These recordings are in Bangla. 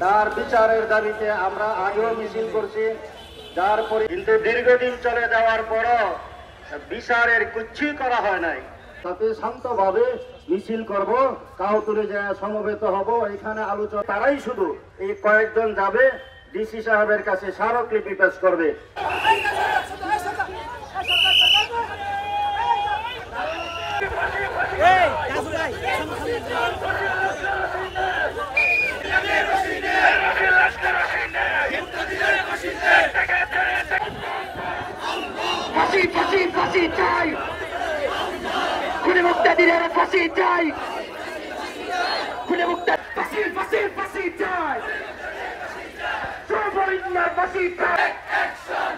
তার বিচারের দাবিতে আমরা আগেও মিছিল করছি, যার পরে কিন্তু দীর্ঘদিন চলে যাওয়ার পরও বিচারের কিছুই করা হয় নাই। তাতে শান্তভাবে মিছিল করব, কাউতুরে যায় সমবেত হব, এখানে আলোচনা তারাই শুধু এই কয়েকজন যাবে, ডিসি সাহেবের কাছে স্মারকলিপি পেশ করবে। ফাঁসি ফাঁসি ফাঁসি চাই, খুনে মুক্তাদিরের ফাঁসি চাই, খুনে মুক্তা ফাঁসি ফাঁসি ফাঁসি চাই, সর্বনিম্ন ফাঁসি চাই,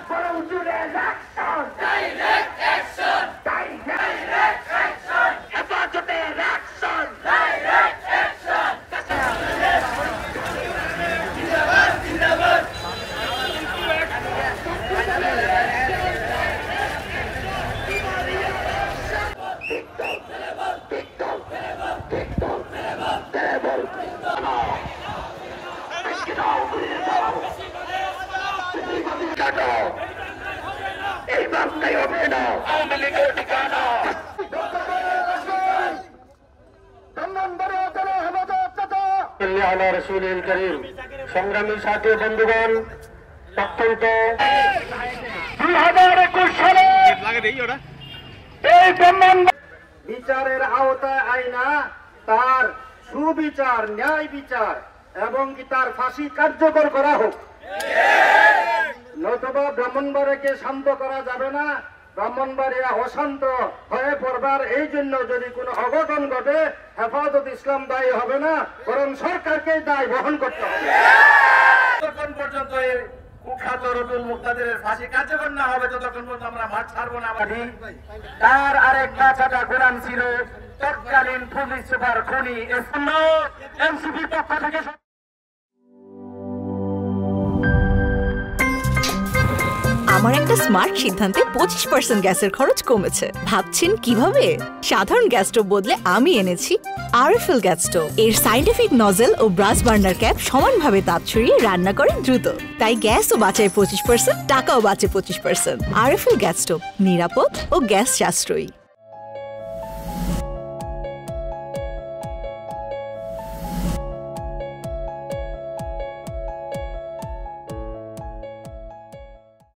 বড় জুড়ে action, direct action, direct action, হেফাজতের অ্যাকশন, ডাইরেক্ট অ্যাকশন। জিন্দাবাদ জিন্দাবাদ। এই বার্তায় হবে না আওয়ামী লীগের ঠিকানা। সংগ্রামী সাথী বন্ধুগণ, অত্যন্ত 2021 সালে এই বিচারের আওতায় আইনা তার সুবিচার, ন্যায় বিচার এবং কি তার ফাঁসি কার্যকর করা হোক, নতুবা ব্রাহ্মণবাড়িয়াকে শান্ত করা যাবে না। ব্রাহ্মণবাড়িয়া অশান্ত হয়ে পড়বার এই জন্য যদি কোনো অঘটন ঘটে, হেফাজত ইসলাম দায়ী হবে না, বরং সরকারকে দায় বহন করতে হবে। ততক্ষণ পর্যন্ত কুখ্যাত রুহুল মুক্তাদিরের ফাঁসি কার্যকর না হবে, ততক্ষণ পর্যন্ত আমরা মাঠ ছাড়বো না। তার আরেক বাচ্চাটা গোলাম ছিল তৎকালীন পুলিশ সুপার খুনি এনসিপি পক্ষ থেকে। আমার একটা স্মার্ট সিদ্ধান্তে 25% গ্যাসের খরচ কমেছে। ভাবছেন কিভাবে? সাধারণ গ্যাস স্টোভ বদলে আমি এনেছি আরএফএল গ্যাস স্টোভ। এর সাইন্টিফিক নজল ও ব্রাস বার্নার ক্যাপ সমানভাবে তাপ ছড়িয়ে রান্না করে দ্রুত, তাই গ্যাসও বাঁচায় 25%, টাকাও বাঁচে 25%। আরএফএল গ্যাস স্টোভ নিরাপদ ও গ্যাস সাশ্রয়ী।